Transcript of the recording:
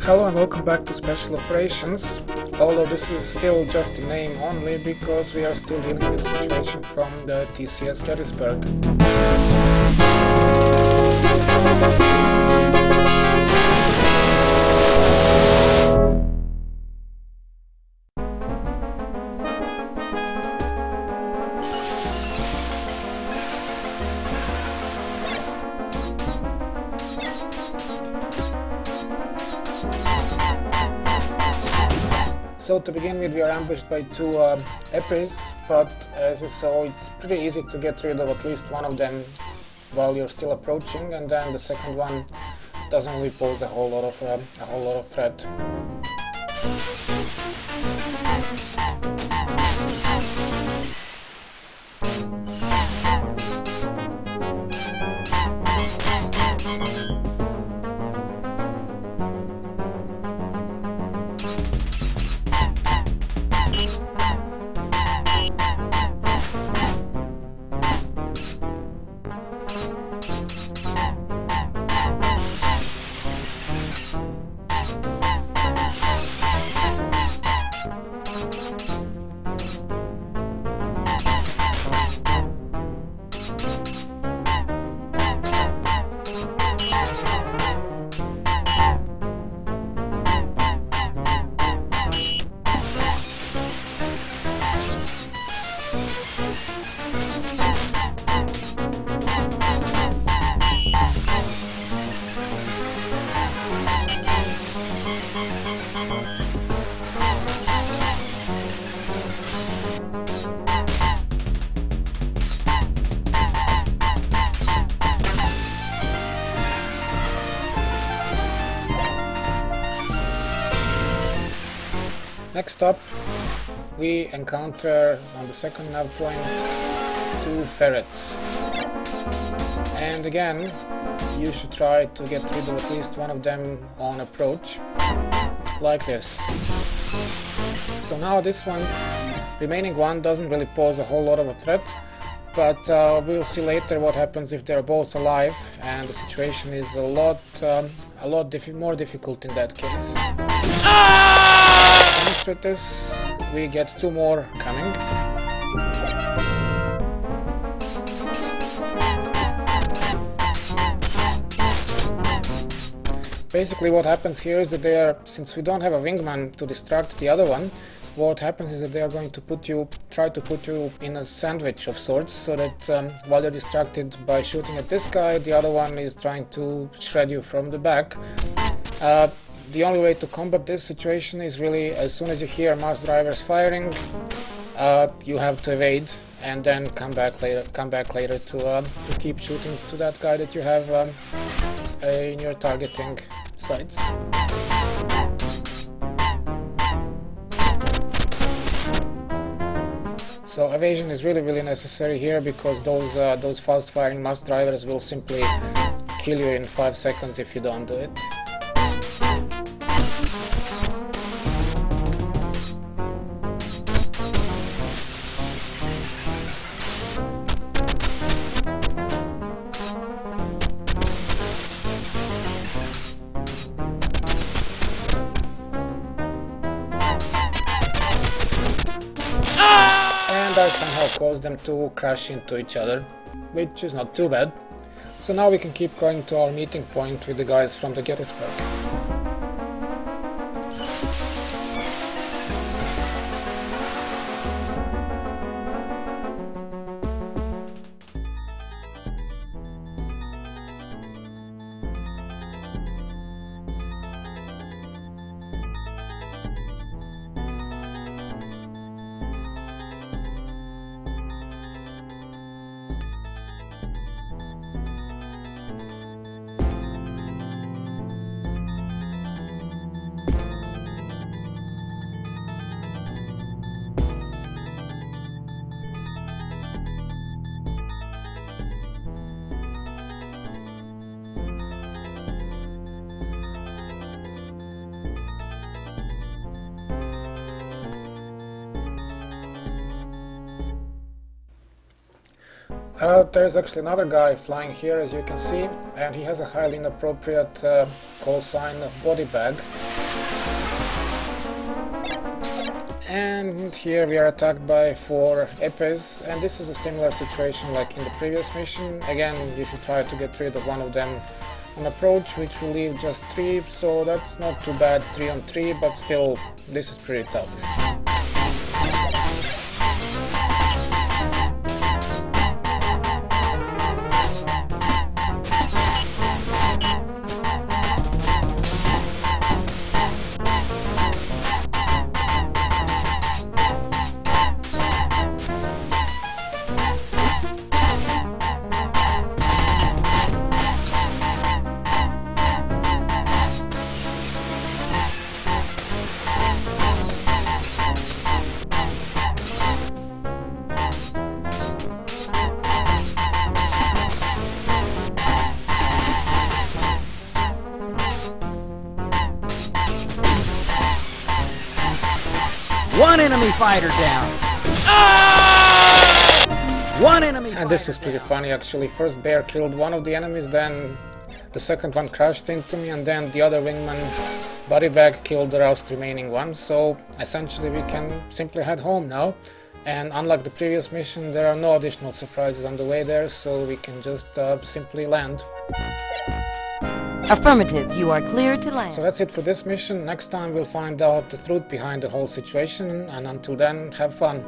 Hello and welcome back to Special Operations, although this is still just a name only because we are still dealing with the situation from the TCS Gettysburg. So to begin with, we are ambushed by two EPIs, but as you saw, it's pretty easy to get rid of at least one of them while you're still approaching, and then the second one doesn't really pose a whole lot of threat. Next up, we encounter on the second nav point two ferrets. And again, you should try to get rid of at least one of them on approach, like this. So now this one, remaining one, doesn't really pose a whole lot of a threat, but we'll see later what happens if they're both alive, and the situation is a lot more difficult in that case. After this, we get two more coming. Basically what happens here is that since we don't have a wingman to distract the other one, what happens is that they are going to try to put you in a sandwich of sorts, so that while you're distracted by shooting at this guy, the other one is trying to shred you from the back. The only way to combat this situation is really, as soon as you hear mass drivers firing, you have to evade and then come back later to keep shooting to that guy that you have in your targeting sights. So evasion is really necessary here, because those fast firing mass drivers will simply kill you in 5 seconds if you don't do it. I somehow caused them to crash into each other, which is not too bad. So now we can keep going to our meeting point with the guys from the Gettysburg. There's actually another guy flying here, as you can see, and he has a highly inappropriate call sign of body bag. And here we are attacked by 4 Epes, and this is a similar situation like in the previous mission. Again, you should try to get rid of one of them on approach, which will leave just 3, so that's not too bad, 3 on 3, but still, this is pretty tough. One enemy fighter down. Ah! One enemy. And this was pretty funny actually. First bear killed one of the enemies, then the second one crashed into me, and then the other wingman body bag killed the last remaining one. So essentially we can simply head home now. And unlike the previous mission, there are no additional surprises on the way there, so we can just simply land. Affirmative, you are clear to land. So that's it for this mission. Next time we'll find out the truth behind the whole situation, and until then, have fun.